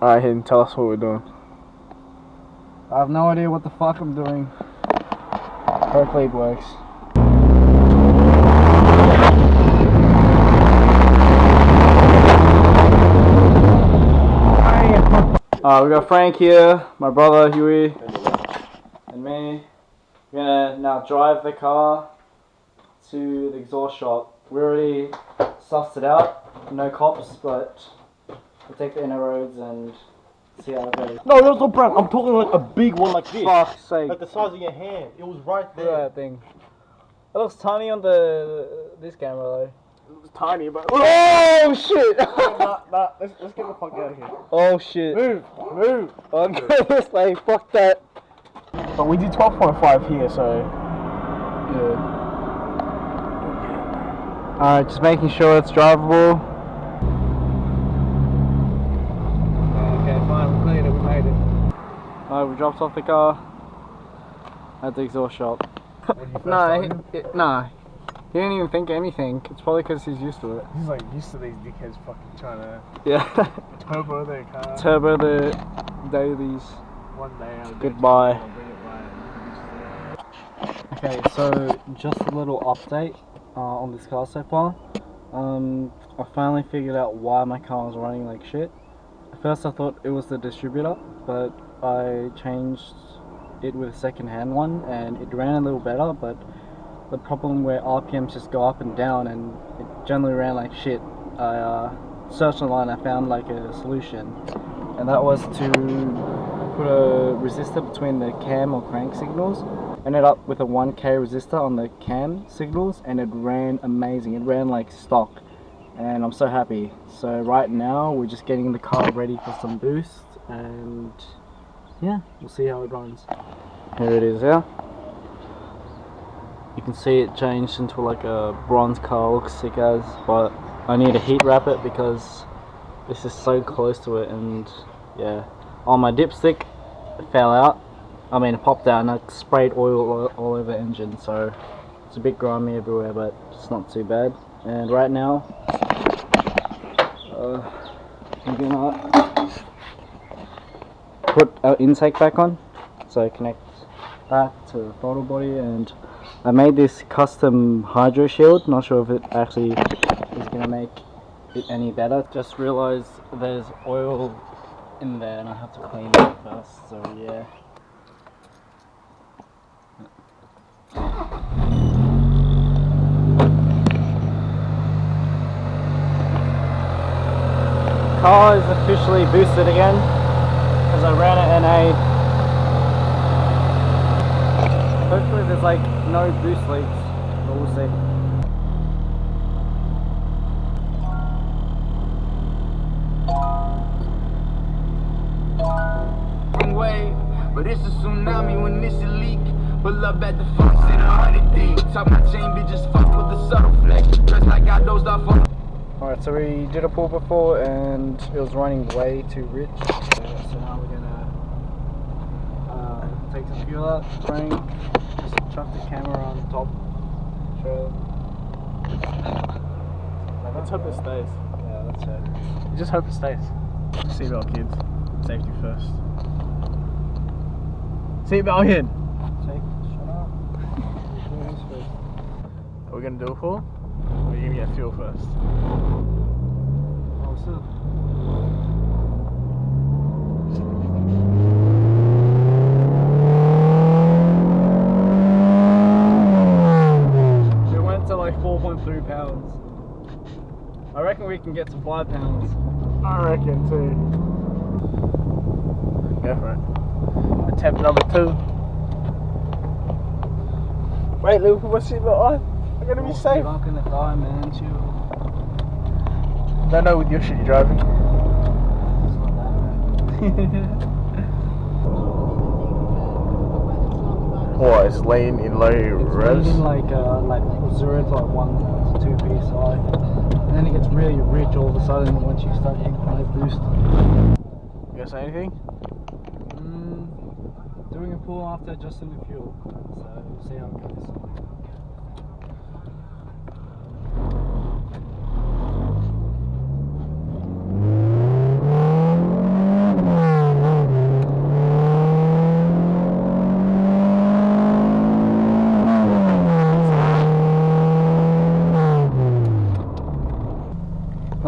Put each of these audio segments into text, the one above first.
Alright, Hayden, tell us what we're doing. I have no idea what the fuck I'm doing. Hopefully it works. We got Frank here, my brother Huey, and me. We're gonna now drive the car to the exhaust shop. We already sussed it out, no cops, but we'll take the inner roads and see how it goes. No, that's not brown. I'm talking like a big one like this. Fuck's sake. Like the size of your hand. It was right there. Look at that thing. It looks tiny on this camera though. It was tiny, but... Oh, shit! Nah, let's get the fuck out of here. Oh, shit. Move. Okay, it's like, fuck that. But we did 12.5 here, so... Yeah. Alright, just making sure it's drivable. Okay, fine, we cleared it, we made it. Alright, we dropped off the car at the exhaust shop. Nah, he didn't even think anything. It's probably because he's used to it. He's like used to these dickheads fucking trying to... Yeah. turbo their car. Turbo the dailies. One day I'll Goodbye. bring it by. Okay, so just a little update on this car so far. I finally figured out why my car was running like shit. At first I thought it was the distributor, but I changed it with a second-hand one and it ran a little better, but the problem where RPMs just go up and down and it generally ran like shit, I searched online and I found like a solution, and that was to put a resistor between the cam or crank signals. Ended up with a 1K resistor on the cam signals and it ran amazing. It ran like stock and I'm so happy. So right now we're just getting the car ready for some boost and yeah, we'll see how it runs. Here it is, yeah. You can see it changed into like a bronze color, looks sick as, but I need to heat wrap it because this is so close to it. And yeah, on my dipstick it fell out. I mean it popped out and I sprayed oil all over the engine, so it's a bit grimy everywhere, but it's not too bad. And right now I'm gonna put our intake back on, so connect that to the throttle body, and I made this custom hydro shield. Not sure if it actually is gonna make it any better. Just realized there's oil in there and I have to clean it first, so yeah. Car is officially boosted again because I ran it NA. Hopefully there's like no boost leaks, but we'll see. Way, but it's a tsunami when it's a leak. Pull up at the Fox in 100 deep. Top my chain bitches fuck with the subtle flex. Dressed like I dozed off on. Alright, so we did a pull before and it was running way too rich. So now we're gonna take some fuel out, crank, just chuck the camera on the top. Show. Let's hope it stays. Yeah, that's it. Just hope it stays. Seatbelt, kids. Safety first. Seatbelt in. Shut up. Are we gonna do a pull? Or are you gonna get fuel first? Oh, so. We went to like 4.3 pounds. I reckon we can get to 5 pounds. I reckon too. Go for it. Attempt number 2. Wait, Luke, put my seatbelt on. I'm gonna be safe. You're not gonna die, man. Chill. Don't know with your shit you're driving. It's not that bad. What, it's laying in low revs? It's like 0 to like 1 to 2 psi. And then it gets really rich all of a sudden once you start hitting high boost. You gonna say anything? Doing a pull after adjusting the fuel, so we'll see how it goes.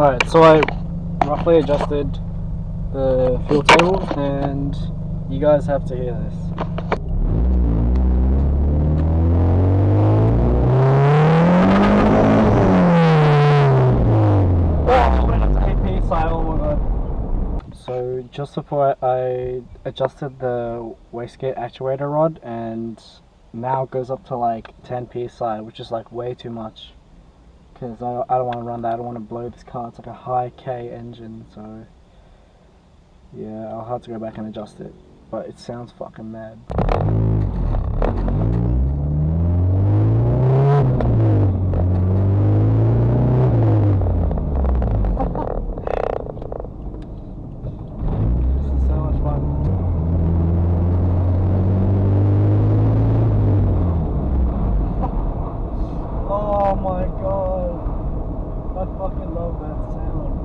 Alright, so I roughly adjusted the fuel table, and you guys have to hear this. Oh my god. So just before I adjusted the wastegate actuator rod, and now it goes up to like 10 psi, which is like way too much. Because I don't want to run that, I don't want to blow this car. It's like a high K engine, so yeah, I'll have to go back and adjust it. But it sounds fucking mad. This is so much fun. Oh my god. I fucking love that sound.